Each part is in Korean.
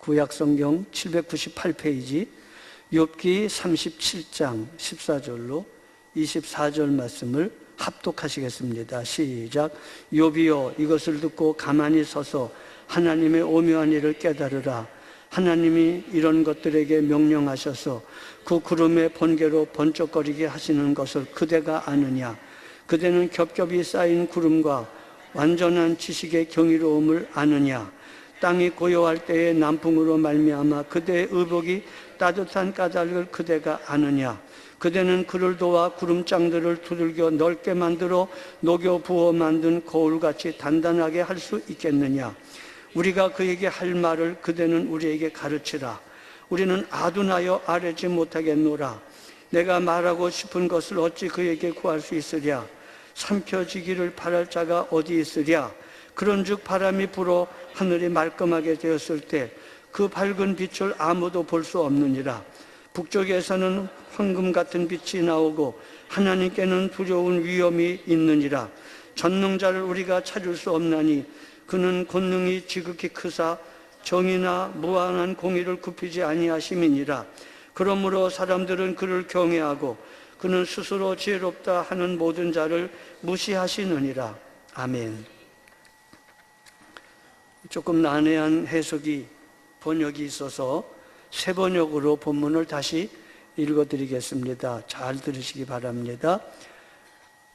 구약성경 798페이지 욥기 37장 14절로 24절 말씀을 합독하시겠습니다. 시작. 욥이여, 이것을 듣고 가만히 서서 하나님의 오묘한 일을 깨달으라. 하나님이 이런 것들에게 명령하셔서 그 구름의 번개로 번쩍거리게 하시는 것을 그대가 아느냐? 그대는 겹겹이 쌓인 구름과 완전한 지식의 경이로움을 아느냐? 땅이 고요할 때에 남풍으로 말미암아 그대의 의복이 따뜻한 까닭을 그대가 아느냐? 그대는 그를 도와 구름장들을 두들겨 넓게 만들어 녹여 부어 만든 거울같이 단단하게 할 수 있겠느냐? 우리가 그에게 할 말을 그대는 우리에게 가르치라. 우리는 아둔하여 아뢰지 못하겠노라. 내가 말하고 싶은 것을 어찌 그에게 구할 수 있으랴? 삼켜지기를 바랄 자가 어디 있으랴? 그런즉 바람이 불어 하늘이 말끔하게 되었을 때 그 밝은 빛을 아무도 볼 수 없느니라. 북쪽에서는 황금 같은 빛이 나오고 하나님께는 두려운 위험이 있느니라. 전능자를 우리가 찾을 수 없나니 그는 권능이 지극히 크사 정의나 무한한 공의를 굽히지 아니하심이니라. 그러므로 사람들은 그를 경외하고 그는 스스로 지혜롭다 하는 모든 자를 무시하시느니라. 아멘. 조금 난해한 해석이 번역이 있어서 새 번역으로 본문을 다시 읽어드리겠습니다. 잘 들으시기 바랍니다.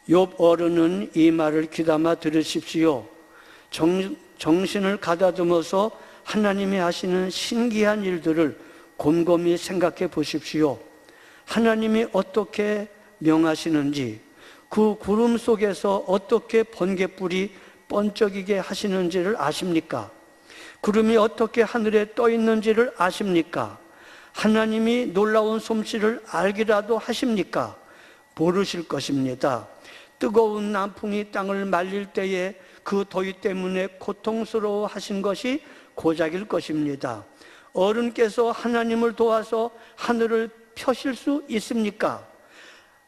욥 어른은 이 말을 귀담아 들으십시오. 정신을 가다듬어서 하나님이 하시는 신기한 일들을 곰곰이 생각해 보십시오. 하나님이 어떻게 명하시는지, 그 구름 속에서 어떻게 번갯불이 번쩍이게 하시는지를 아십니까? 구름이 어떻게 하늘에 떠 있는지를 아십니까? 하나님이 놀라운 솜씨를 알기라도 하십니까? 모르실 것입니다. 뜨거운 남풍이 땅을 말릴 때에 그 더위 때문에 고통스러워 하신 것이 고작일 것입니다. 어른께서 하나님을 도와서 하늘을 펴실 수 있습니까?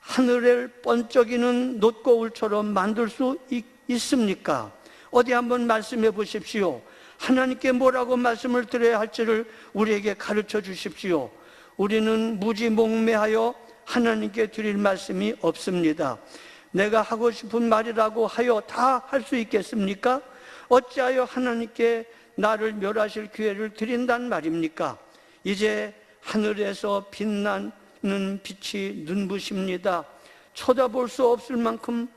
하늘을 번쩍이는 놋거울처럼 만들 수 있습니까? 어디 한번 말씀해 보십시오. 하나님께 뭐라고 말씀을 드려야 할지를 우리에게 가르쳐 주십시오. 우리는 무지몽매하여 하나님께 드릴 말씀이 없습니다. 내가 하고 싶은 말이라고 하여 다 할 수 있겠습니까? 어찌하여 하나님께 나를 멸하실 기회를 드린단 말입니까? 이제 하늘에서 빛나는 빛이 눈부십니다. 쳐다볼 수 없을 만큼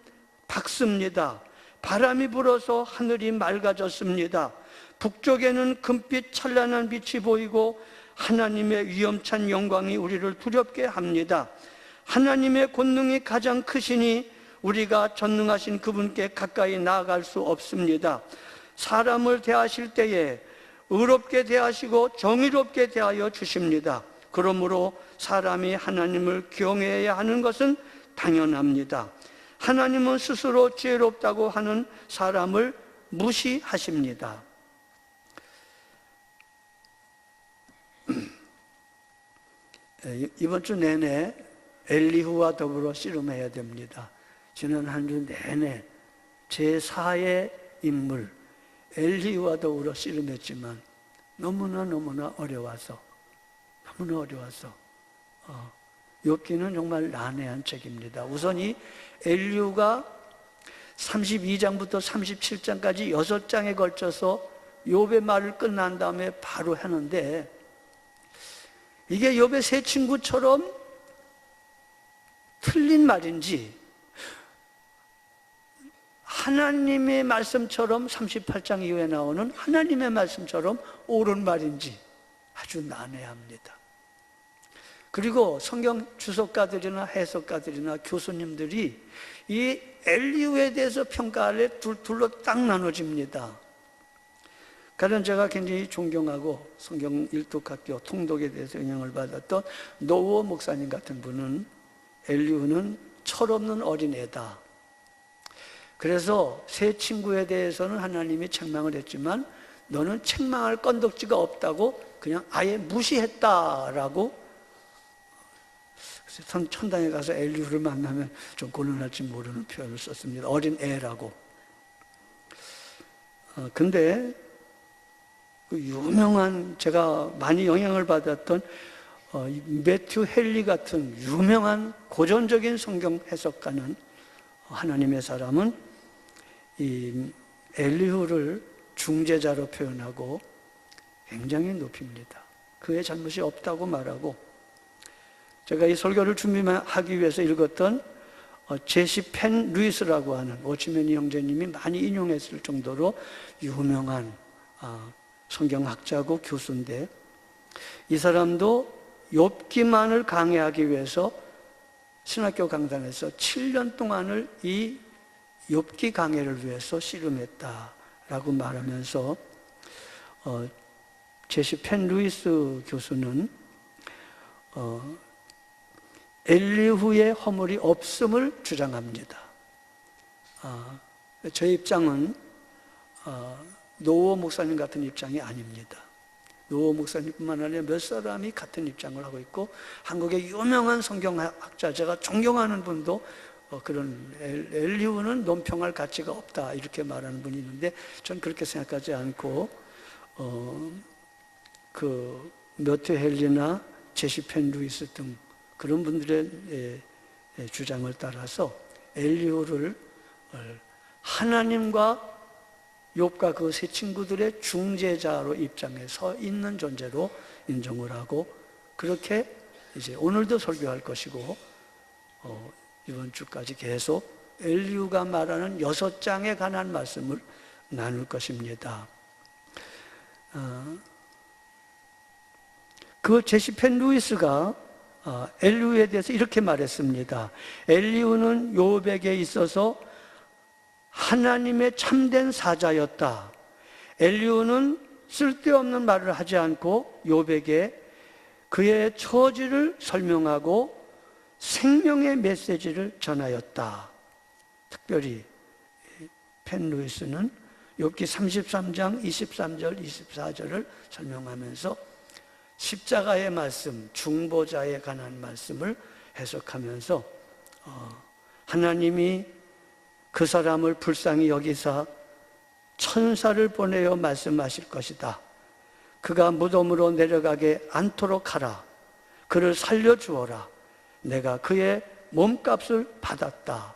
밝습니다. 바람이 불어서 하늘이 맑아졌습니다. 북쪽에는 금빛 찬란한 빛이 보이고 하나님의 위엄찬 영광이 우리를 두렵게 합니다. 하나님의 권능이 가장 크시니 우리가 전능하신 그분께 가까이 나아갈 수 없습니다. 사람을 대하실 때에 의롭게 대하시고 정의롭게 대하여 주십니다. 그러므로 사람이 하나님을 경외해야 하는 것은 당연합니다. 하나님은 스스로 지혜롭다고 하는 사람을 무시하십니다. 이번 주 내내 엘리후와 더불어 씨름해야 됩니다. 지난 한 주 내내 제4의 인물 엘리후와 더불어 씨름했지만 너무나 어려워서 욥기는 정말 난해한 책입니다. 우선 이 엘리후가 32장부터 37장까지 6장에 걸쳐서 욥의 말을 끝난 다음에 바로 하는데, 이게 욥의 세 친구처럼 틀린 말인지 하나님의 말씀처럼 38장 이후에 나오는 하나님의 말씀처럼 옳은 말인지 아주 난해합니다. 그리고 성경 주석가들이나 해석가들이나 교수님들이 이 엘리후에 대해서 평가를 둘로 딱 나눠집니다. 가령 제가 굉장히 존경하고 성경 일독학교 통독에 대해서 영향을 받았던 노우어 목사님 같은 분은 엘리후는 철없는 어린애다. 그래서 세 친구에 대해서는 하나님이 책망을 했지만 너는 책망할 건덕지가 없다고 그냥 아예 무시했다라고. 천당에 가서 엘리후를 만나면 좀 곤란할지 모르는 표현을 썼습니다. 어린 애라고. 근데 그 유명한, 제가 많이 영향을 받았던 매튜 헨리 같은 유명한 고전적인 성경 해석가는, 하나님의 사람은 이 엘리후를 중재자로 표현하고 굉장히 높입니다. 그의 잘못이 없다고 말하고, 제가 이 설교를 준비하기 위해서 읽었던 제시 펜 루이스라고 하는 워치맨이 형제님이 많이 인용했을 정도로 유명한 성경학자고 교수인데, 이 사람도 욥기만을 강해하기 위해서 신학교 강단에서 7년 동안을 이 욥기 강해를 위해서 씨름했다라고 말하면서, 제시 펜 루이스 교수는 엘리후의 허물이 없음을 주장합니다. 제 입장은 노호 목사님 같은 입장이 아닙니다. 노호 목사님뿐만 아니라 몇 사람이 같은 입장을 하고 있고, 한국의 유명한 성경학자, 제가 존경하는 분도 그런 엘리후는 논평할 가치가 없다 이렇게 말하는 분이 있는데, 전 그렇게 생각하지 않고 그 매튜 헨리나 제시 펜 루이스 등 그런 분들의 주장을 따라서 엘리후를 하나님과 욥과 그 세 친구들의 중재자로 입장에 서 있는 존재로 인정을 하고, 그렇게 이제 오늘도 설교할 것이고, 이번 주까지 계속 엘리후가 말하는 6장에 관한 말씀을 나눌 것입니다. 그 제시 펜 루이스가 엘리후에 대해서 이렇게 말했습니다. 엘리후는 욥에게 있어서 하나님의 참된 사자였다. 엘리후는 쓸데없는 말을 하지 않고 욥에게 그의 처지를 설명하고 생명의 메시지를 전하였다. 특별히 펜 루이스는 욥기 33장 23절 24절을 설명하면서 십자가의 말씀, 중보자에 관한 말씀을 해석하면서 하나님이 그 사람을 불쌍히 여기사 천사를 보내어 말씀하실 것이다. 그가 무덤으로 내려가게 않도록 하라. 그를 살려주어라. 내가 그의 몸값을 받았다.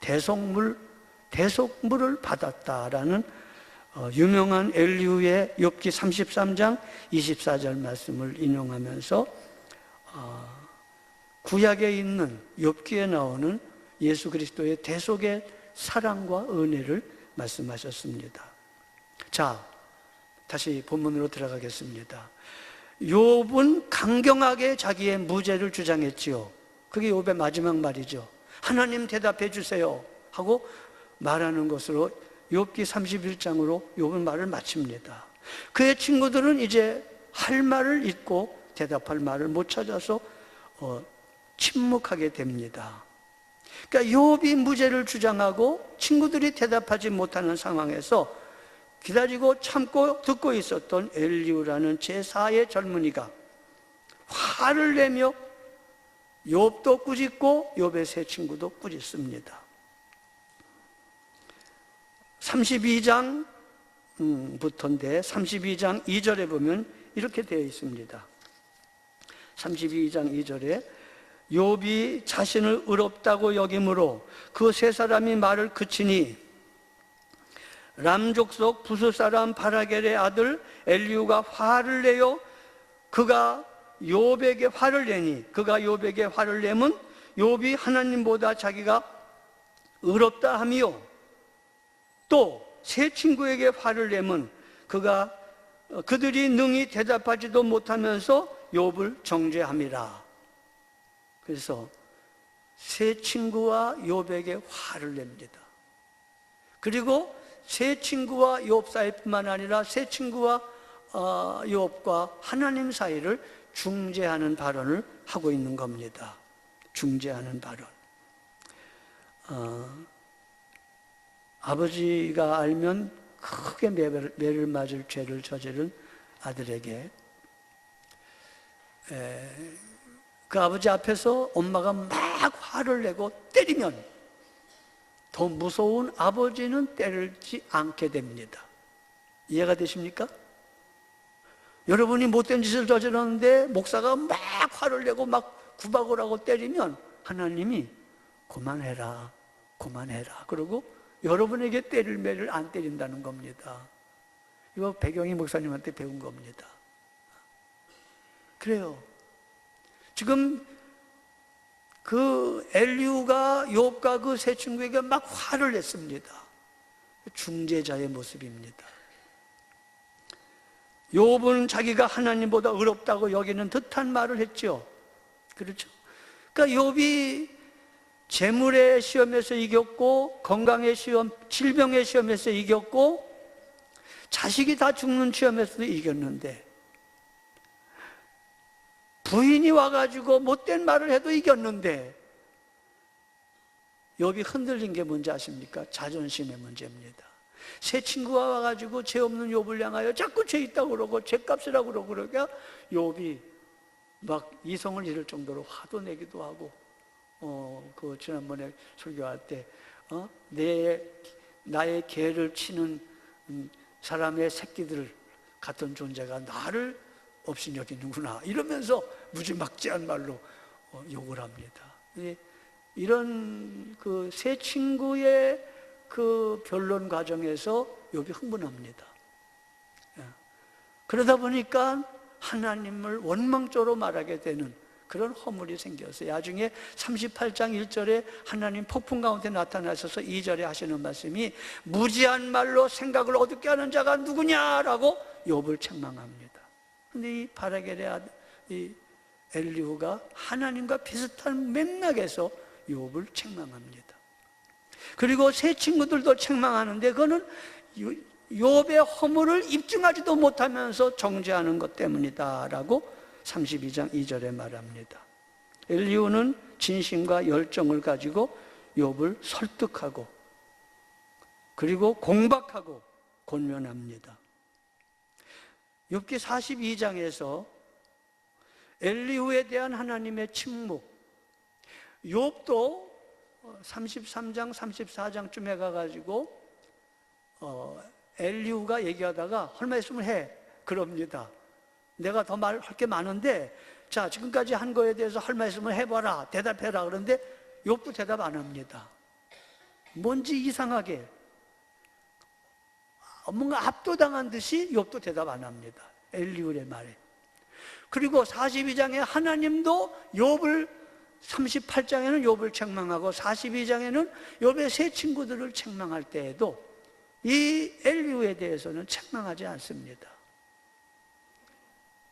대속물을 받았다라는 유명한 엘리후의 욥기 33장 24절 말씀을 인용하면서 구약에 있는 욥기에 나오는 예수 그리스도의 대속의 사랑과 은혜를 말씀하셨습니다. 자, 다시 본문으로 들어가겠습니다. 욥은 강경하게 자기의 무죄를 주장했지요. 그게 욥의 마지막 말이죠. 하나님 대답해 주세요 하고 말하는 것으로 욥기 31장으로 욥은 말을 마칩니다. 그의 친구들은 이제 할 말을 잊고 대답할 말을 못 찾아서 침묵하게 됩니다. 그러니까 욥이 무죄를 주장하고 친구들이 대답하지 못하는 상황에서 기다리고 참고 듣고 있었던 엘리후라는 제4의 젊은이가 화를 내며 욥도 꾸짖고 욥의 세 친구도 꾸짖습니다. 32장부터인데 32장 2절에 보면 이렇게 되어 있습니다. 32장 2절에 욥이 자신을 의롭다고 여김으로 그 세 사람이 말을 그치니 람 족속 부스 사람 바라겔의 아들 엘리후가 화를 내어 그가 욥에게 화를 내니 그가 욥에게 화를 내면 욥이 하나님보다 자기가 의롭다 하며 또 세 친구에게 화를 내면 그들이 능히 대답하지도 못하면서 욥을 정죄함이라. 그래서 세 친구와 욥에게 화를 냅니다. 그리고 세 친구와 욥 사이뿐만 아니라 세 친구와 욥과 하나님 사이를 중재하는 발언을 하고 있는 겁니다. 중재하는 발언. 아버지가 알면 크게 매를 맞을 죄를 저지른 아들에게 그 아버지 앞에서 엄마가 막 화를 내고 때리면 더 무서운 아버지는 때리지 않게 됩니다. 이해가 되십니까? 여러분이 못된 짓을 저질렀는데 목사가 막 화를 내고 막 구박을 하고 때리면 하나님이 그만해라, 그만해라. 그러고 여러분에게 때릴 매를 안 때린다는 겁니다. 이거 배경이 목사님한테 배운 겁니다. 그래요. 지금 그 엘리후가 욥과 그 세 친구에게 막 화를 냈습니다. 중재자의 모습입니다. 욥은 자기가 하나님보다 의롭다고 여기는 듯한 말을 했죠. 그렇죠? 그러니까 욥이 재물의 시험에서 이겼고, 건강의 시험, 질병의 시험에서 이겼고, 자식이 다 죽는 시험에서도 이겼는데, 부인이 와가지고 못된 말을 해도 이겼는데, 욥이 흔들린 게 뭔지 아십니까? 자존심의 문제입니다. 새 친구가 와가지고 죄 없는 욥을 향하여 자꾸 죄 있다고 그러고 죄값이라고 그러고 그러니까 욥이 막 이성을 잃을 정도로 화도 내기도 하고, 그 지난번에 설교할 때 나의 개를 치는 사람의 새끼들 같은 존재가 나를 없이 여기는구나 이러면서 무지막지한 말로 욕을 합니다. 이런 그 세 친구의 그 변론 과정에서 욥이 흥분합니다. 그러다 보니까 하나님을 원망조로 말하게 되는 그런 허물이 생겼어요. 나중에 38장 1절에 하나님 폭풍 가운데 나타나셔서 2절에 하시는 말씀이 무지한 말로 생각을 어둡게 하는 자가 누구냐라고 욥을 책망합니다. 근데 이 바라겔의 아들 이 엘리후가 하나님과 비슷한 맥락에서 욥을 책망합니다. 그리고 세 친구들도 책망하는데 그거는 욥의 허물을 입증하지도 못하면서 정죄하는 것 때문이다라고 32장 2절에 말합니다. 엘리후는 진심과 열정을 가지고 욥을 설득하고 그리고 공박하고 권면합니다. 욥기 42장에서 엘리후에 대한 하나님의 침묵, 욥도 33장, 34장쯤에 가가지고 엘리후가 얘기하다가 할 말씀을 해 그럽니다. 내가 더 말할 게 많은데 자 지금까지 한 거에 대해서 할 말씀을 해봐라, 대답해라. 그런데 욥도 대답 안 합니다. 뭔지 이상하게 뭔가 압도당한 듯이 욥도 대답 안 합니다. 엘리후의 말에. 그리고 42장에 하나님도 욥을 38장에는 욥을 책망하고 42장에는 욥의 세 친구들을 책망할 때에도 이 엘리후에 대해서는 책망하지 않습니다.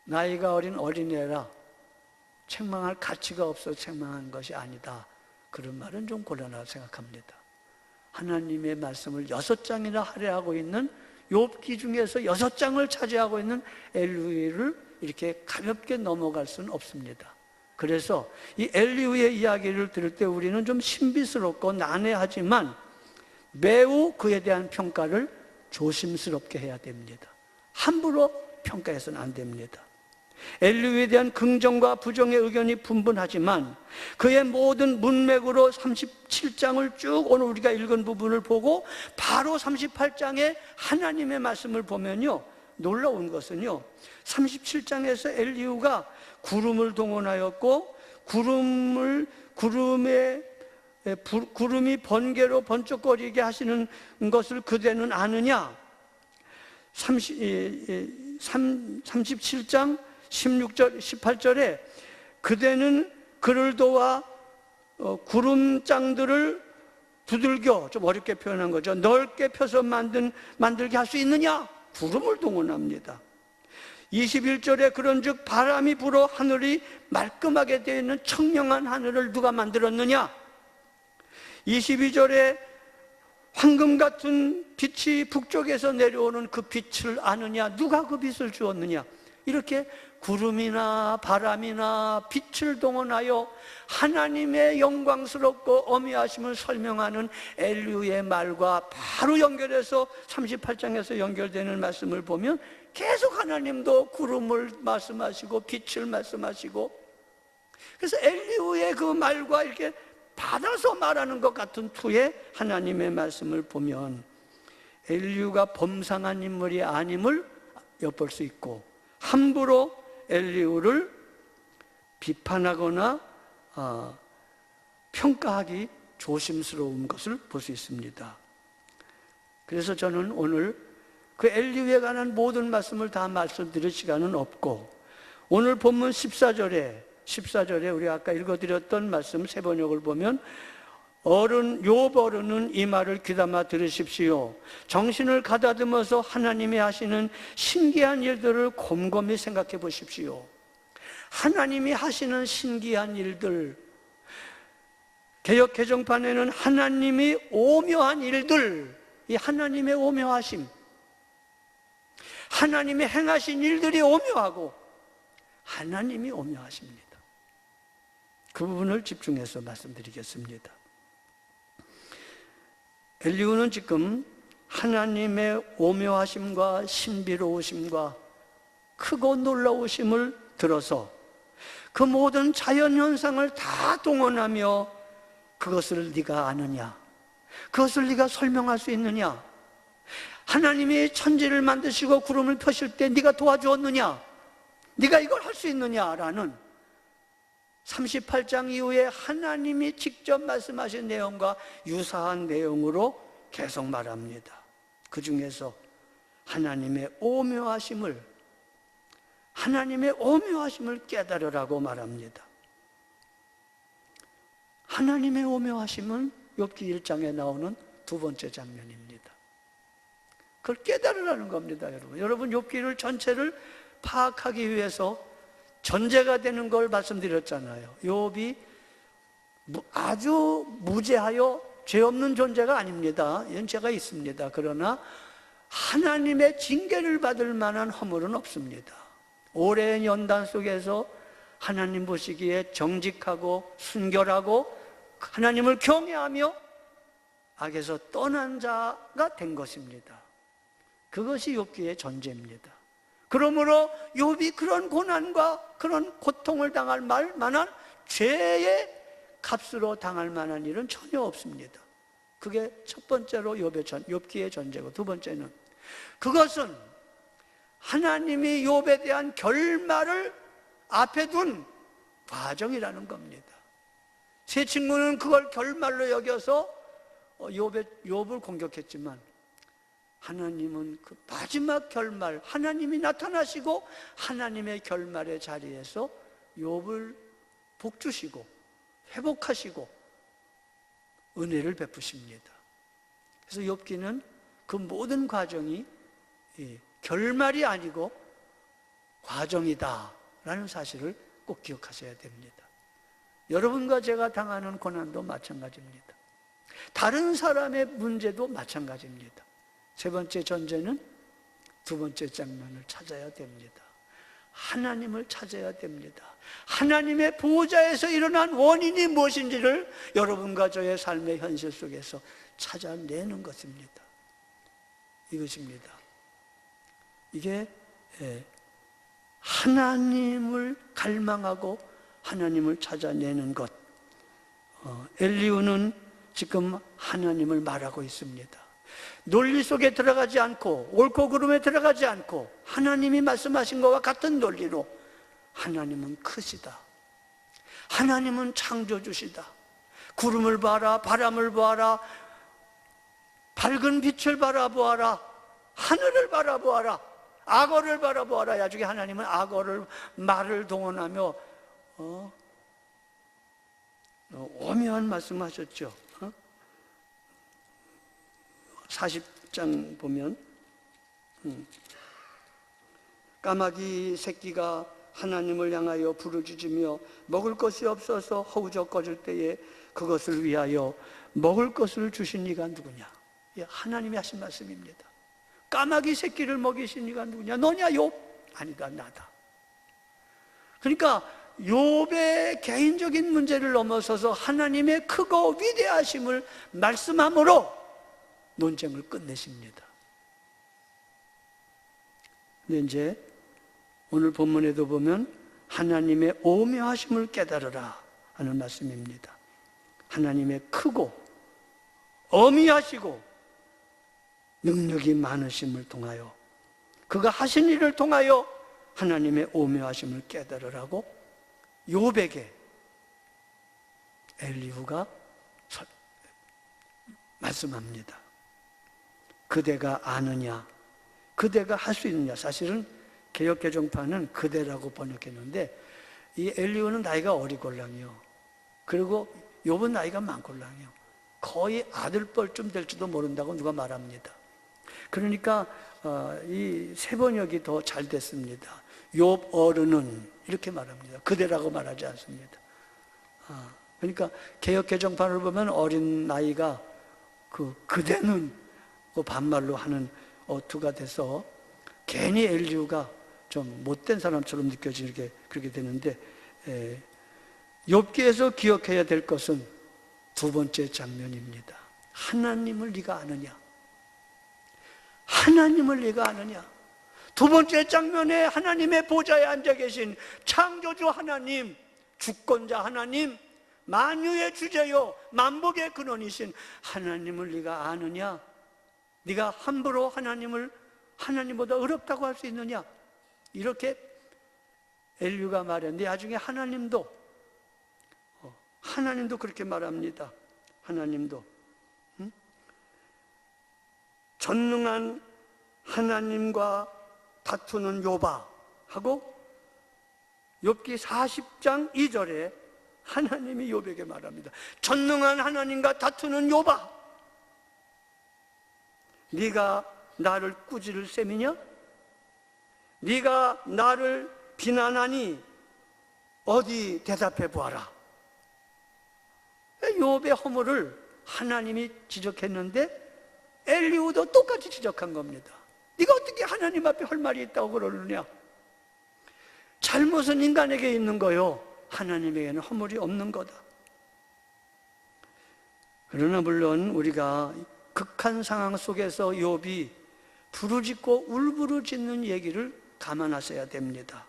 나이가 어린 어린애라 책망할 가치가 없어서 책망한 것이 아니다. 그런 말은 좀 곤란하다고 생각합니다. 하나님의 말씀을 6장이나 할애하고 있는 욥기 중에서 6장을 차지하고 있는 엘리후를 이렇게 가볍게 넘어갈 수는 없습니다. 그래서 이 엘리후의 이야기를 들을 때 우리는 좀 신비스럽고 난해하지만 매우 그에 대한 평가를 조심스럽게 해야 됩니다. 함부로 평가해서는 안 됩니다. 엘리후에 대한 긍정과 부정의 의견이 분분하지만 그의 모든 문맥으로 37장을 쭉 오늘 우리가 읽은 부분을 보고 바로 38장에 하나님의 말씀을 보면요, 놀라운 것은요, 37장에서 엘리후가 구름을 동원하였고 구름이 번개로 번쩍거리게 하시는 것을 그대는 아느냐. 37장 16절 18절에 그대는 그를 도와 구름장들을 두들겨, 좀 어렵게 표현한 거죠, 넓게 펴서 만들게 할 수 있느냐. 구름을 동원합니다. 21절에 그런즉 바람이 불어 하늘이 말끔하게 되어 있는 청명한 하늘을 누가 만들었느냐. 22절에 황금 같은 빛이 북쪽에서 내려오는 그 빛을 아느냐. 누가 그 빛을 주었느냐. 이렇게 구름이나 바람이나 빛을 동원하여 하나님의 영광스럽고 어미하심을 설명하는 엘리후의 말과 바로 연결해서 38장에서 연결되는 말씀을 보면 계속 하나님도 구름을 말씀하시고 빛을 말씀하시고, 그래서 엘리후의 그 말과 이렇게 받아서 말하는 것 같은 투의 하나님의 말씀을 보면 엘리후가 범상한 인물이 아님을 엿볼 수 있고, 함부로 엘리후를 비판하거나 평가하기 조심스러운 것을 볼 수 있습니다. 그래서 저는 오늘 그 엘리후에 관한 모든 말씀을 다 말씀드릴 시간은 없고, 오늘 본문 14절에 우리 아까 읽어드렸던 말씀 세 번역을 보면 욥 어른은 이 말을 귀담아 들으십시오. 정신을 가다듬어서 하나님이 하시는 신기한 일들을 곰곰이 생각해 보십시오. 하나님이 하시는 신기한 일들, 개역 개정판에는 하나님이 오묘한 일들, 이 하나님의 오묘하심, 하나님이 행하신 일들이 오묘하고 하나님이 오묘하십니다. 그 부분을 집중해서 말씀드리겠습니다. 엘리후는 지금 하나님의 오묘하심과 신비로우심과 크고 놀라우심을 들어서 그 모든 자연현상을 다 동원하며 그것을 네가 아느냐? 그것을 네가 설명할 수 있느냐? 하나님이 천지를 만드시고 구름을 펴실 때 네가 도와주었느냐? 네가 이걸 할 수 있느냐라는 38장 이후에 하나님이 직접 말씀하신 내용과 유사한 내용으로 계속 말합니다. 그 중에서 하나님의 오묘하심을 깨달으라고 말합니다. 하나님의 오묘하심은 욥기 1장에 나오는 두 번째 장면입니다. 그걸 깨달으라는 겁니다, 여러분. 여러분, 욥기를 전체를 파악하기 위해서 전제가 되는 걸 말씀드렸잖아요. 욥이 아주 무죄하여 죄 없는 존재가 아닙니다. 이런 죄가 있습니다. 그러나 하나님의 징계를 받을 만한 허물은 없습니다. 오랜 연단 속에서 하나님 보시기에 정직하고 순결하고 하나님을 경외하며 악에서 떠난 자가 된 것입니다. 그것이 욥기의 전제입니다. 그러므로 욥이 그런 고난과 그런 고통을 당할 만한 죄의 값으로 당할 만한 일은 전혀 없습니다. 그게 첫 번째로 욥기의 전제고, 두 번째는 그것은 하나님이 욥에 대한 결말을 앞에 둔 과정이라는 겁니다. 세 친구는 그걸 결말로 여겨서 욥을 공격했지만 하나님은 그 마지막 결말, 하나님이 나타나시고 하나님의 결말의 자리에서 욥을 복주시고 회복하시고 은혜를 베푸십니다. 그래서 욥기는 그 모든 과정이 결말이 아니고 과정이다라는 사실을 꼭 기억하셔야 됩니다. 여러분과 제가 당하는 고난도 마찬가지입니다. 다른 사람의 문제도 마찬가지입니다. 세 번째 전제는 두 번째 장면을 찾아야 됩니다. 하나님을 찾아야 됩니다. 하나님의 보호자에서 일어난 원인이 무엇인지를 여러분과 저의 삶의 현실 속에서 찾아내는 것입니다. 이것입니다. 이게 하나님을 갈망하고 하나님을 찾아내는 것. 엘리후는 지금 하나님을 말하고 있습니다. 논리 속에 들어가지 않고 옳고 그름에 들어가지 않고 하나님이 말씀하신 것과 같은 논리로 하나님은 크시다, 하나님은 창조주시다, 구름을 봐라, 바람을 보아라, 밝은 빛을 바라보아라, 하늘을 바라보아라, 악어를 바라보아라. 나중에 하나님은 악어를, 말을 동원하며 오묘한 말씀하셨죠. 40장 보면 까마귀 새끼가 하나님을 향하여 부르짖으며 먹을 것이 없어서 허우적거릴 때에 그것을 위하여 먹을 것을 주신 이가 누구냐? 하나님이 하신 말씀입니다. 까마귀 새끼를 먹이신 이가 누구냐? 너냐 욥? 아니다, 나다. 그러니까 욥의 개인적인 문제를 넘어서서 하나님의 크고 위대하심을 말씀함으로 논쟁을 끝내십니다. 근데 이제 오늘 본문에도 보면 하나님의 오묘하심을 깨달으라 하는 말씀입니다. 하나님의 크고 어미하시고 능력이 많으심을 통하여, 그가 하신 일을 통하여 하나님의 오묘하심을 깨달으라고 욥에게 엘리후가 말씀합니다. 그대가 아느냐, 그대가 할 수 있느냐. 사실은 개역개정판은 그대라고 번역했는데 이 엘리후는 나이가 어리골랑이요, 그리고 욥은 나이가 많골랑이요. 거의 아들뻘쯤 될지도 모른다고 누가 말합니다. 그러니까 이 세 번역이 더 잘 됐습니다. 욥 어른은 이렇게 말합니다. 그대라고 말하지 않습니다. 그러니까 개역개정판을 보면 어린 나이가 그대는 반말로 하는 어투가 돼서 괜히 엘리후가 좀 못된 사람처럼 느껴지게 그렇게 되는데, 욥기에서 기억해야 될 것은 두 번째 장면입니다. 하나님을 네가 아느냐? 하나님을 네가 아느냐? 두 번째 장면에 하나님의 보좌에 앉아 계신 창조주 하나님, 주권자 하나님, 만유의 주제요 만복의 근원이신 하나님을 네가 아느냐? 네가 함부로 하나님보다 어렵다고 할 수 있느냐? 이렇게 엘리후가 말했는데 나중에 하나님도 그렇게 말합니다. 하나님도 전능한 하나님과 다투는 욥아 하고 욥기 40장 2절에 하나님이 욥에게 말합니다. 전능한 하나님과 다투는 욥아, 네가 나를 꾸짖을 셈이냐? 네가 나를 비난하니 어디 대답해 보아라. 욥의 허물을 하나님이 지적했는데 엘리후도 똑같이 지적한 겁니다. 네가 어떻게 하나님 앞에 할 말이 있다고 그러느냐? 잘못은 인간에게 있는 거요, 하나님에게는 허물이 없는 거다. 그러나 물론 우리가 극한 상황 속에서 욥이 부르짖고 울부짖는 얘기를 감안하셔야 됩니다.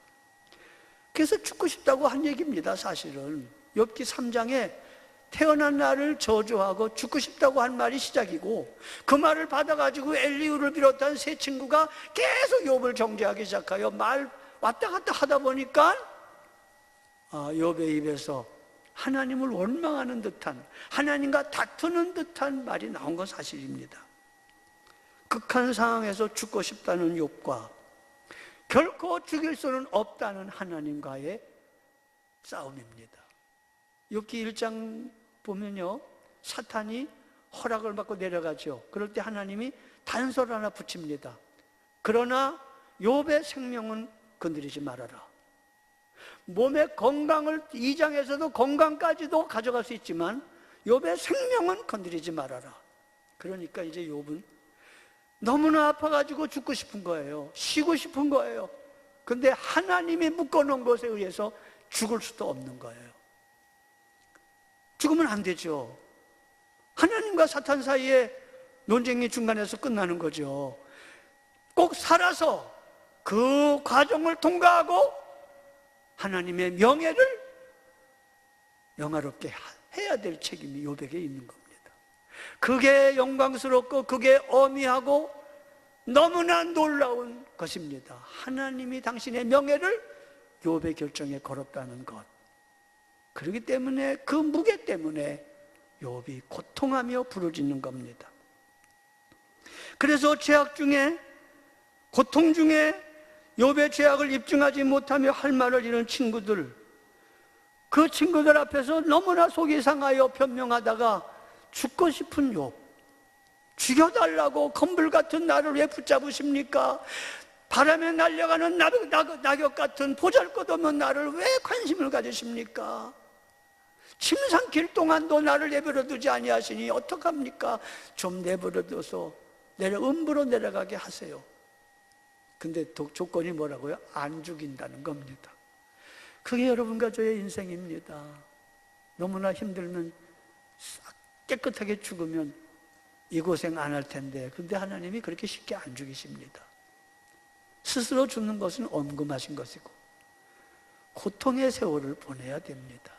그래서 죽고 싶다고 한 얘기입니다. 사실은 욥기 3장에 태어난 나를 저주하고 죽고 싶다고 한 말이 시작이고, 그 말을 받아가지고 엘리후를 비롯한 세 친구가 계속 욥을 정죄하기 시작하여 말 왔다 갔다 하다 보니까 욥의 입에서 하나님을 원망하는 듯한, 하나님과 다투는 듯한 말이 나온 건 사실입니다. 극한 상황에서 죽고 싶다는 욥과 결코 죽일 수는 없다는 하나님과의 싸움입니다. 욥기 1장 보면요, 사탄이 허락을 받고 내려가죠. 그럴 때 하나님이 단서를 하나 붙입니다. 그러나 욥의 생명은 건드리지 말아라. 몸의 건강을 2장에서도 건강까지도 가져갈 수 있지만 욥의 생명은 건드리지 말아라. 그러니까 이제 욥은 너무나 아파가지고 죽고 싶은 거예요. 쉬고 싶은 거예요. 근데 하나님이 묶어놓은 것에 의해서 죽을 수도 없는 거예요. 죽으면 안 되죠. 하나님과 사탄 사이에 논쟁이 중간에서 끝나는 거죠. 꼭 살아서 그 과정을 통과하고 하나님의 명예를 영화롭게 해야 될 책임이 욥에게 있는 겁니다. 그게 영광스럽고 그게 어미하고 너무나 놀라운 것입니다. 하나님이 당신의 명예를 욥의 결정에 걸었다는 것. 그렇기 때문에 그 무게 때문에 욥이 고통하며 부르짖는 겁니다. 그래서 죄악 중에, 고통 중에 욥의 죄악을 입증하지 못하며 할 말을 잃은 친구들, 그 친구들 앞에서 너무나 속이 상하여 변명하다가 죽고 싶은 욥, 죽여달라고 건불 같은 나를 왜 붙잡으십니까? 바람에 날려가는 낙엽 같은 보잘것없는 나를 왜 관심을 가지십니까? 침상길 동안도 나를 내버려 두지 아니하시니 어떡합니까? 좀 내버려 둬서 음부로 내려가게 하세요. 근데 조건이 뭐라고요? 안 죽인다는 겁니다. 그게 여러분과 저의 인생입니다. 너무나 힘들면 깨끗하게 죽으면 이 고생 안 할 텐데, 근데 하나님이 그렇게 쉽게 안 죽이십니다. 스스로 죽는 것은 엄금하신 것이고 고통의 세월을 보내야 됩니다.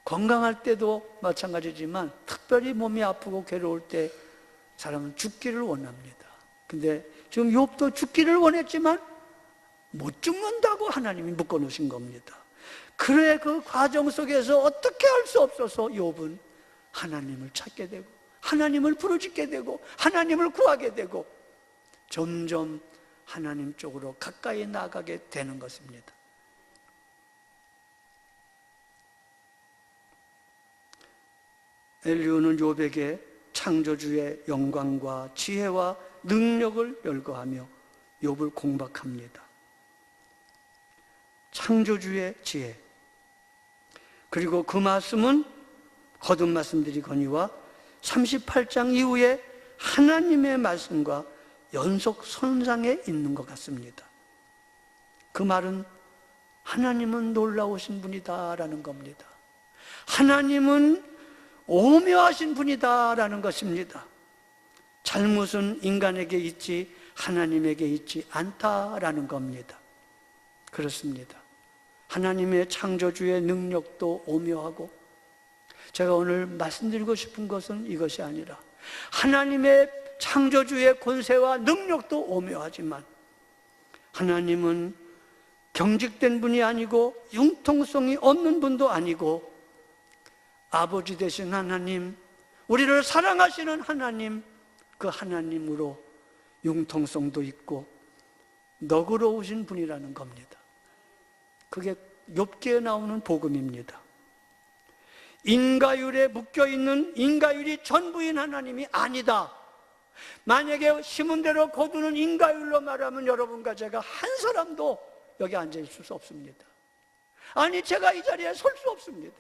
건강할 때도 마찬가지지만 특별히 몸이 아프고 괴로울 때 사람은 죽기를 원합니다. 근데 지금 욥도 죽기를 원했지만 못 죽는다고 하나님이 묶어놓으신 겁니다. 그래 그 과정 속에서 어떻게 할 수 없어서 욥은 하나님을 찾게 되고 하나님을 부르짖게 되고 하나님을 구하게 되고 점점 하나님 쪽으로 가까이 나가게 되는 것입니다. 엘리후는 욥에게 창조주의 영광과 지혜와 능력을 열거하며 욥을 공박합니다. 창조주의 지혜, 그리고 그 말씀은 거듭 말씀드리거니와 38장 이후에 하나님의 말씀과 연속선상에 있는 것 같습니다. 그 말은 하나님은 놀라우신 분이다라는 겁니다. 하나님은 오묘하신 분이다라는 것입니다. 잘못은 인간에게 있지 하나님에게 있지 않다라는 겁니다. 그렇습니다. 하나님의 창조주의 능력도 오묘하고, 제가 오늘 말씀드리고 싶은 것은 이것이 아니라 하나님의 창조주의 권세와 능력도 오묘하지만 하나님은 경직된 분이 아니고 융통성이 없는 분도 아니고 아버지 되신 하나님, 우리를 사랑하시는 하나님, 그 하나님으로 융통성도 있고 너그러우신 분이라는 겁니다. 그게 욥기에 나오는 복음입니다. 인가율에 묶여있는 인가율이 전부인 하나님이 아니다. 만약에 심은 대로 거두는 인가율로 말하면 여러분과 제가 한 사람도 여기 앉아있을 수 없습니다. 아니, 제가 이 자리에 설 수 없습니다.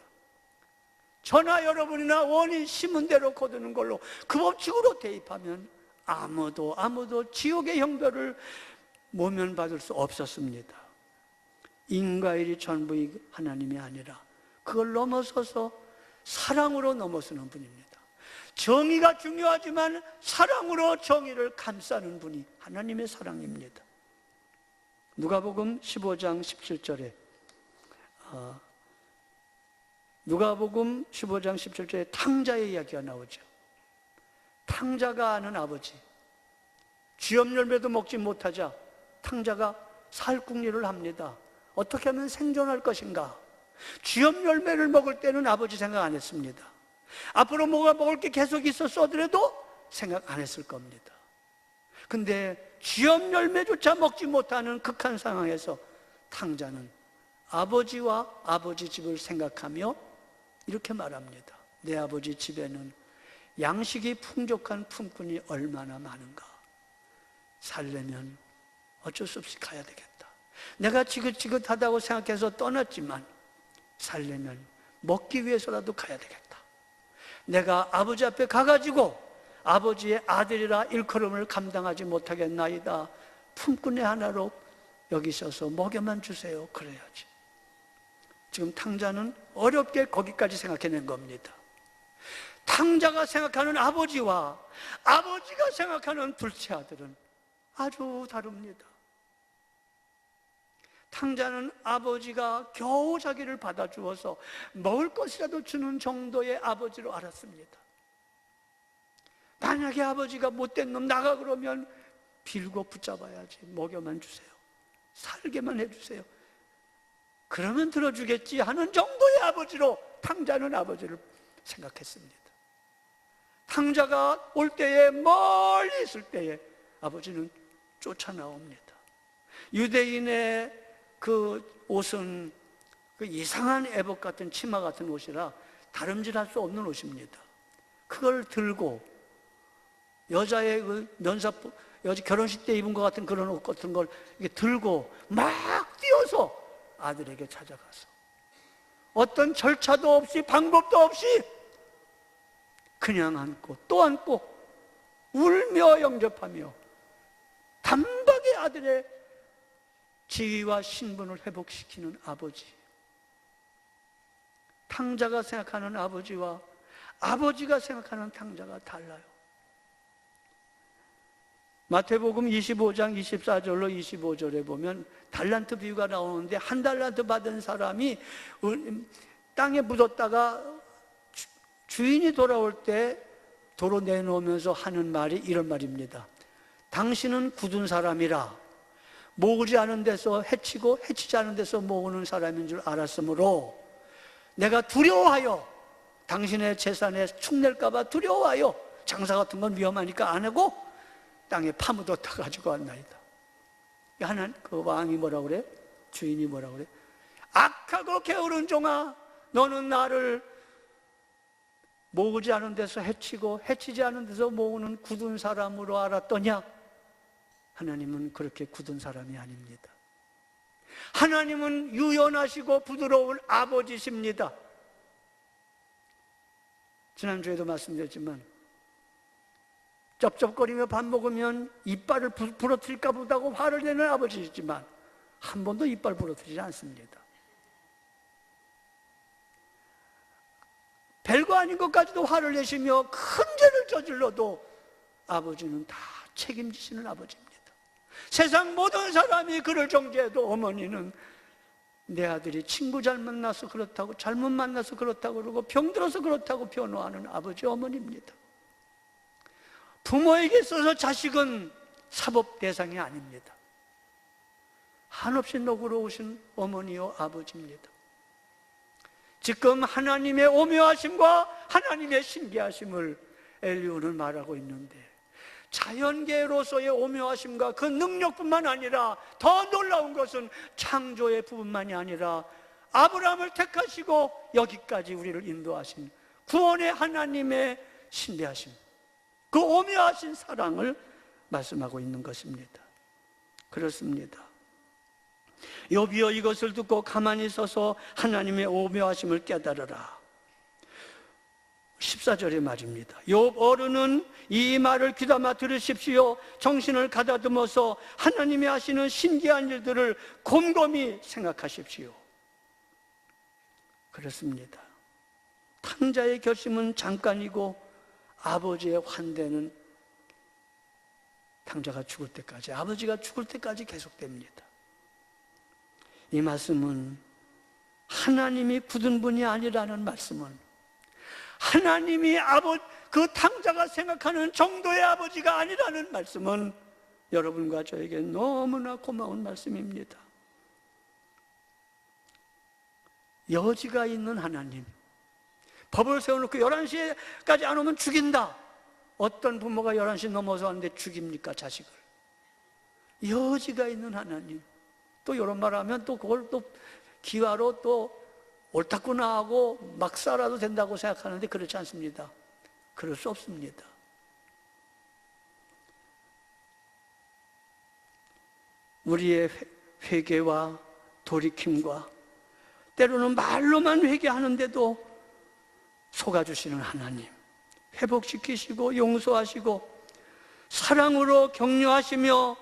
저나 여러분이나 원인 심은 대로 거두는 걸로 그 법칙으로 대입하면 아무도 지옥의 형벌을 모면받을 수 없었습니다. 인과일이 전부인 하나님이 아니라 그걸 넘어서서 사랑으로 넘어서는 분입니다. 정의가 중요하지만 사랑으로 정의를 감싸는 분이 하나님의 사랑입니다. 누가복음 15장 17절에 누가복음 15장 17절에 탕자의 이야기가 나오죠. 탕자가 아는 아버지, 쥐염 열매도 먹지 못하자 탕자가 살궁리를 합니다. 어떻게 하면 생존할 것인가? 쥐염 열매를 먹을 때는 아버지 생각 안 했습니다. 앞으로 뭐가 먹을 게 계속 있었어도 생각 안 했을 겁니다. 근데 쥐염 열매조차 먹지 못하는 극한 상황에서 탕자는 아버지와 아버지 집을 생각하며 이렇게 말합니다. 내 아버지 집에는 양식이 풍족한 품꾼이 얼마나 많은가. 살려면 어쩔 수 없이 가야 되겠다. 내가 지긋지긋하다고 생각해서 떠났지만 살려면 먹기 위해서라도 가야 되겠다. 내가 아버지 앞에 가가지고 아버지의 아들이라 일컬음을 감당하지 못하겠나이다. 품꾼의 하나로 여기셔서 먹여만 주세요. 그래야지. 지금 탕자는 어렵게 거기까지 생각해낸 겁니다. 탕자가 생각하는 아버지와 아버지가 생각하는 둘째 아들은 아주 다릅니다. 탕자는 아버지가 겨우 자기를 받아주어서 먹을 것이라도 주는 정도의 아버지로 알았습니다. 만약에 아버지가 못된 놈 나가 그러면 빌고 붙잡아야지. 먹여만 주세요. 살게만 해주세요. 그러면 들어주겠지 하는 정도의 아버지로 탕자는 아버지를 생각했습니다. 탕자가 올 때에 멀리 있을 때에 아버지는 쫓아나옵니다. 유대인의 그 옷은 그 이상한 애복 같은 치마 같은 옷이라 다름질할 수 없는 옷입니다. 그걸 들고 여자의 그 여자 결혼식 때 입은 것 같은 그런 옷 같은 걸 이렇게 들고 막 뛰어서 아들에게 찾아가서 어떤 절차도 없이 방법도 없이 그냥 안고 또 안고 울며 영접하며 단박에 아들의 지위와 신분을 회복시키는 아버지. 탕자가 생각하는 아버지와 아버지가 생각하는 탕자가 달라요. 마태복음 25장 24절로 25절에 보면 달란트 비유가 나오는데 한 달란트 받은 사람이 땅에 묻었다가 주인이 돌아올 때 도로 내놓으면서 하는 말이 이런 말입니다. 당신은 굳은 사람이라 모으지 않은 데서 해치고 해치지 않은 데서 모으는 사람인 줄 알았으므로 내가 두려워하여 당신의 재산에 축낼까 봐 두려워하여 장사 같은 건 위험하니까 안 하고 땅에 파묻었다 가지고 왔나이다. 하나님, 그 왕이 뭐라고 그래? 주인이 뭐라고 그래? 악하고 게으른 종아, 너는 나를 모으지 않은 데서 해치고 해치지 않은 데서 모으는 굳은 사람으로 알았더냐? 하나님은 그렇게 굳은 사람이 아닙니다. 하나님은 유연하시고 부드러운 아버지십니다. 지난주에도 말씀드렸지만 쩝쩝거리며 밥 먹으면 이빨을 부러뜨릴까 보다고 화를 내는 아버지이지만 한 번도 이빨 부러뜨리지 않습니다. 별거 아닌 것까지도 화를 내시며 큰 죄를 저질러도 아버지는 다 책임지시는 아버지입니다. 세상 모든 사람이 그를 정죄해도 어머니는 내 아들이 친구 잘못 만나서 그렇다고, 잘못 만나서 그렇다고 그러고 병들어서 그렇다고 변호하는 아버지 어머니입니다. 부모에게 있어서 자식은 사법 대상이 아닙니다. 한없이 너그러우신 어머니요 아버지입니다. 지금 하나님의 오묘하심과 하나님의 신기하심을 엘리야는 말하고 있는데, 자연계로서의 오묘하심과 그 능력뿐만 아니라 더 놀라운 것은 창조의 부분만이 아니라 아브라함을 택하시고 여기까지 우리를 인도하신 구원의 하나님의 신비하심, 그 오묘하신 사랑을 말씀하고 있는 것입니다. 그렇습니다. 욥이여, 이것을 듣고 가만히 서서 하나님의 오묘하심을 깨달으라. 14절의 말입니다. 욥 어른은 이 말을 귀담아 들으십시오. 정신을 가다듬어서 하나님이 하시는 신기한 일들을 곰곰이 생각하십시오. 그렇습니다. 탕자의 결심은 잠깐이고 아버지의 환대는 탕자가 죽을 때까지, 아버지가 죽을 때까지 계속됩니다. 이 말씀은 하나님이 굳은 분이 아니라는 말씀은, 하나님이 그 탕자가 생각하는 정도의 아버지가 아니라는 말씀은 여러분과 저에게 너무나 고마운 말씀입니다. 여지가 있는 하나님, 법을 세워놓고 11시까지 안 오면 죽인다. 어떤 부모가 11시 넘어서 왔는데 죽입니까, 자식을? 여지가 있는 하나님. 또 이런 말 하면 또 그걸 또 기화로 또 옳다구나 하고 막 살아도 된다고 생각하는데 그렇지 않습니다. 그럴 수 없습니다. 우리의 회개와 돌이킴과 때로는 말로만 회개하는데도 속아주시는 하나님, 회복시키시고 용서하시고 사랑으로 격려하시며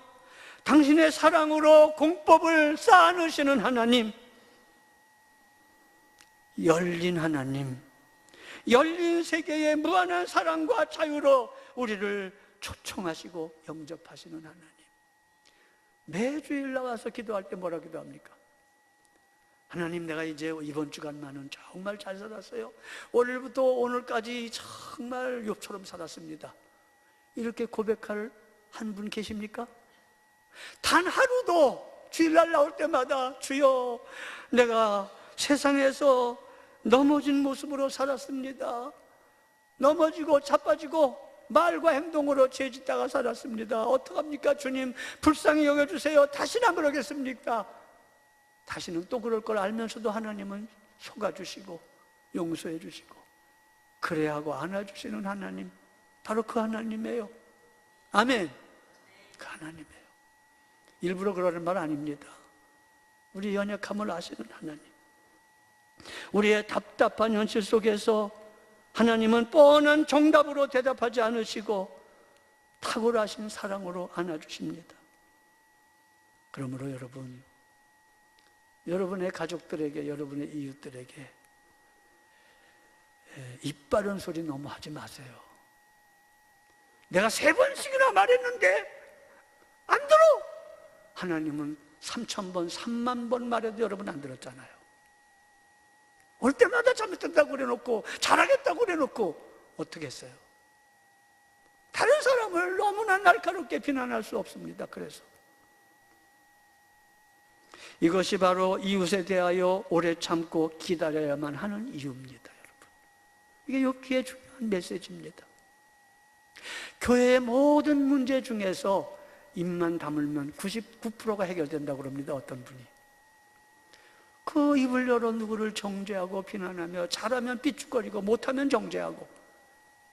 당신의 사랑으로 공법을 쌓아놓으시는 하나님, 열린 하나님, 열린 세계의 무한한 사랑과 자유로 우리를 초청하시고 영접하시는 하나님. 매주일 나와서 기도할 때 뭐라 기도합니까? 하나님, 내가 이제 이번 주간만은 정말 잘 살았어요. 월요일부터 오늘까지 정말 욥처럼 살았습니다. 이렇게 고백할 한 분 계십니까? 단 하루도 주일날 나올 때마다 주여, 내가 세상에서 넘어진 모습으로 살았습니다. 넘어지고 자빠지고 말과 행동으로 죄짓다가 살았습니다. 어떡합니까 주님, 불쌍히 여겨주세요. 다시는 안 그러겠습니까? 다시는 또 그럴 걸 알면서도 하나님은 속아주시고 용서해 주시고 그래야 하고 안아주시는 하나님, 바로 그 하나님이에요. 아멘. 그 하나님이에요. 일부러 그러는 말 아닙니다. 우리 연약함을 아시는 하나님, 우리의 답답한 현실 속에서 하나님은 뻔한 정답으로 대답하지 않으시고 탁월하신 사랑으로 안아주십니다. 그러므로 여러분의 가족들에게, 여러분의 이웃들에게 입 바른 소리 너무 하지 마세요. 내가 3번씩이나 말했는데 안 들어. 하나님은 3,000번, 30,000번 말해도 여러분 안 들었잖아요. 올 때마다 잘못된다고 그래놓고 잘하겠다고 그래놓고 어떻게 했어요? 다른 사람을 너무나 날카롭게 비난할 수 없습니다. 그래서 이것이 바로 이웃에 대하여 오래 참고 기다려야만 하는 이유입니다, 여러분. 이게 욥기의 중요한 메시지입니다. 교회의 모든 문제 중에서 입만 다물면 99%가 해결된다고 그럽니다, 어떤 분이. 그 입을 열어 누구를 정죄하고 비난하며 잘하면 삐죽거리고 못하면 정죄하고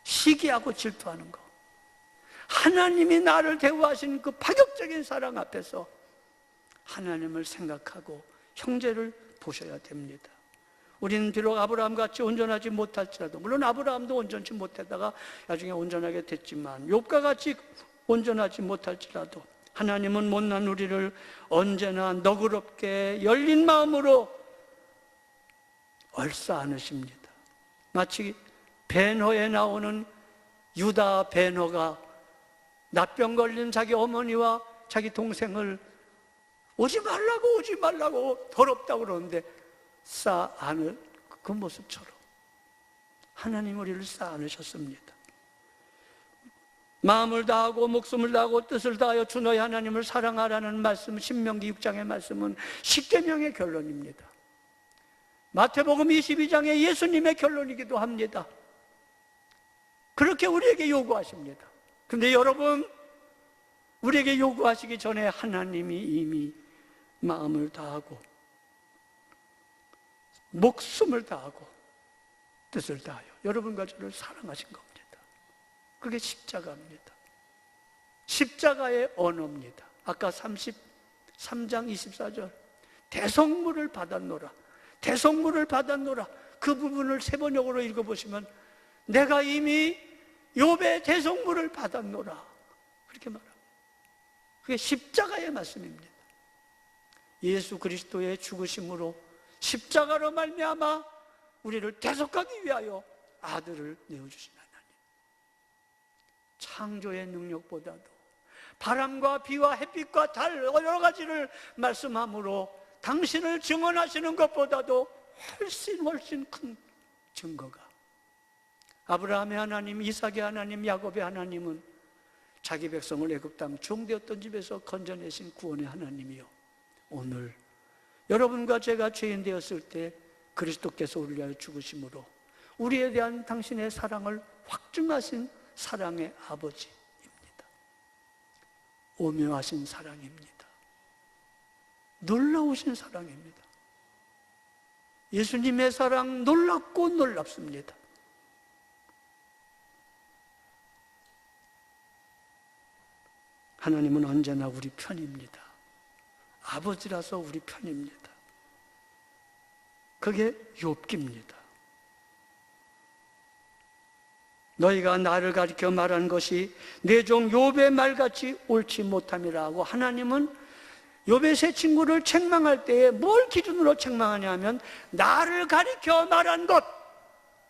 시기하고 질투하는 거. 하나님이 나를 대우하신 그 파격적인 사랑 앞에서 하나님을 생각하고 형제를 보셔야 됩니다. 우리는 비록 아브라함같이 온전하지 못할지라도, 물론 아브라함도 온전치 못하다가 나중에 온전하게 됐지만 욥과 같이 온전하지 못할지라도 하나님은 못난 우리를 언제나 너그럽게 열린 마음으로 얼싸 안으십니다. 마치 벤허에 나오는 유다 벤허가 납병 걸린 자기 어머니와 자기 동생을 오지 말라고 더럽다고 그러는데 싸 안을 그 모습처럼 하나님 우리를 싸 안으셨습니다. 마음을 다하고 목숨을 다하고 뜻을 다하여 주 너희 하나님을 사랑하라는 말씀, 신명기 6장의 말씀은 십계명의 결론입니다. 마태복음 22장의 예수님의 결론이기도 합니다. 그렇게 우리에게 요구하십니다. 그런데 여러분, 우리에게 요구하시기 전에 하나님이 이미 마음을 다하고 목숨을 다하고 뜻을 다하여 여러분과 저를 사랑하신 겁니다. 그게 십자가입니다. 십자가의 언어입니다. 아까 33장 24절 대성물을 받았노라, 대성물을 받았노라, 그 부분을 세번역으로 읽어보시면 내가 이미 욥의 대성물을 받았노라 그렇게 말합니다. 그게 십자가의 말씀입니다. 예수 그리스도의 죽으심으로 십자가로 말미암아 우리를 대속하기 위하여 아들을 내어주신 하나님. 창조의 능력보다도 바람과 비와 햇빛과 달 여러 가지를 말씀함으로 당신을 증언하시는 것보다도 훨씬 큰 증거가, 아브라함의 하나님, 이삭의 하나님, 야곱의 하나님은 자기 백성을 애굽 땅 종되었던 집에서 건져내신 구원의 하나님이요, 오늘 여러분과 제가 죄인 되었을 때 그리스도께서 우리를 위하여 죽으심으로 우리에 대한 당신의 사랑을 확증하신 사랑의 아버지입니다. 오묘하신 사랑입니다. 놀라우신 사랑입니다. 예수님의 사랑 놀랍고 놀랍습니다. 하나님은 언제나 우리 편입니다. 아버지라서 우리 편입니다. 그게 욥기입니다. 너희가 나를 가리켜 말한 것이 내 종 욥의 말같이 옳지 못함이라고, 하나님은 욥의 세 친구를 책망할 때에 뭘 기준으로 책망하냐 하면 나를 가리켜 말한 것,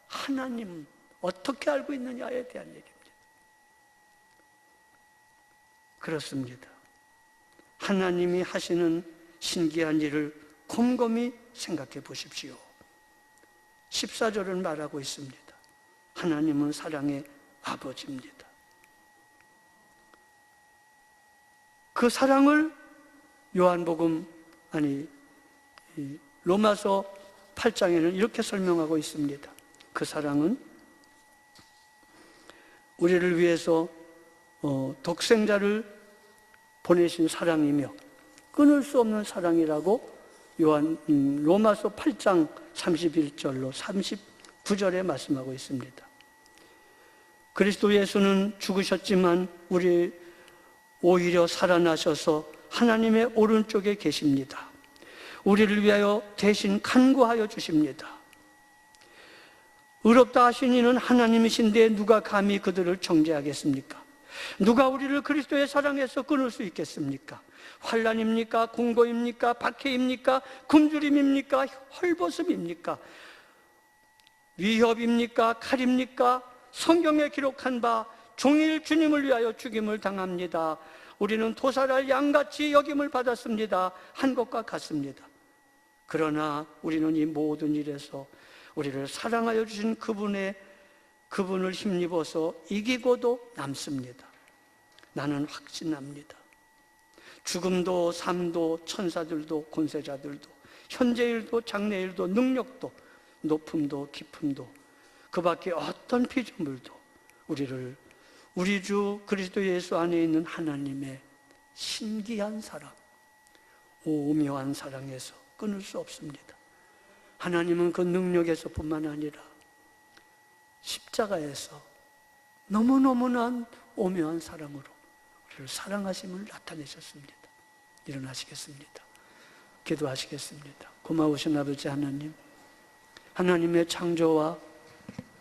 하나님 어떻게 알고 있느냐에 대한 얘기입니다. 그렇습니다. 하나님이 하시는 신기한 일을 곰곰이 생각해 보십시오. 14절을 말하고 있습니다. 하나님은 사랑의 아버지입니다. 그 사랑을 로마서 8장에는 이렇게 설명하고 있습니다. 그 사랑은 우리를 위해서 독생자를 보내신 사랑이며 끊을 수 없는 사랑이라고 로마서 8장 31절로 39절에 말씀하고 있습니다. 그리스도 예수는 죽으셨지만 우리 오히려 살아나셔서 하나님의 오른쪽에 계십니다. 우리를 위하여 대신 간구하여 주십니다. 의롭다 하신 이는 하나님이신데 누가 감히 그들을 정죄하겠습니까? 누가 우리를 그리스도의 사랑에서 끊을 수 있겠습니까? 환난입니까? 공고입니까? 박해입니까? 굶주림입니까? 헐벗음입니까? 위협입니까? 칼입니까? 성경에 기록한 바 종일 주님을 위하여 죽임을 당합니다. 우리는 도살할 양같이 여김을 받았습니다. 한 것과 같습니다. 그러나 우리는 이 모든 일에서 우리를 사랑하여 주신 그분을 힘입어서 이기고도 남습니다. 나는 확신합니다. 죽음도 삶도 천사들도 권세자들도 현재일도 장래일도 능력도 높음도 깊음도 그 밖에 어떤 피조물도 우리를 우리 주 그리스도 예수 안에 있는 하나님의 신기한 사랑, 오묘한 사랑에서 끊을 수 없습니다. 하나님은 그 능력에서 뿐만 아니라 십자가에서 너무너무나 오묘한 사랑으로 우리를 사랑하심을 나타내셨습니다. 일어나시겠습니다. 기도하시겠습니다. 고마우신 아버지 하나님, 하나님의 창조와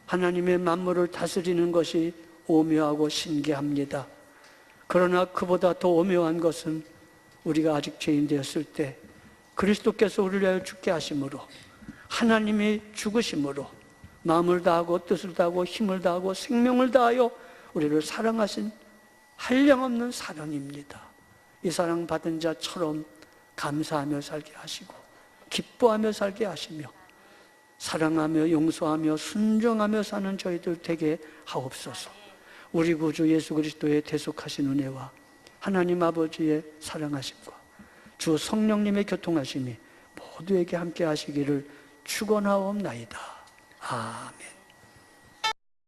하나님의 만물을 다스리는 것이 오묘하고 신기합니다. 그러나 그보다 더 오묘한 것은 우리가 아직 죄인 되었을 때 그리스도께서 우리를 위하여 죽게 하심으로, 하나님이 죽으심으로 마음을 다하고 뜻을 다하고 힘을 다하고 생명을 다하여 우리를 사랑하신 한량없는 사랑입니다. 이 사랑 받은 자처럼 감사하며 살게 하시고 기뻐하며 살게 하시며 사랑하며 용서하며 순종하며 사는 저희들 되게 하옵소서. 우리 구주 예수 그리스도의 대속하신 은혜와 하나님 아버지의 사랑하심과 주 성령님의 교통하심이 모두에게 함께 하시기를 축원하옵나이다. 아멘.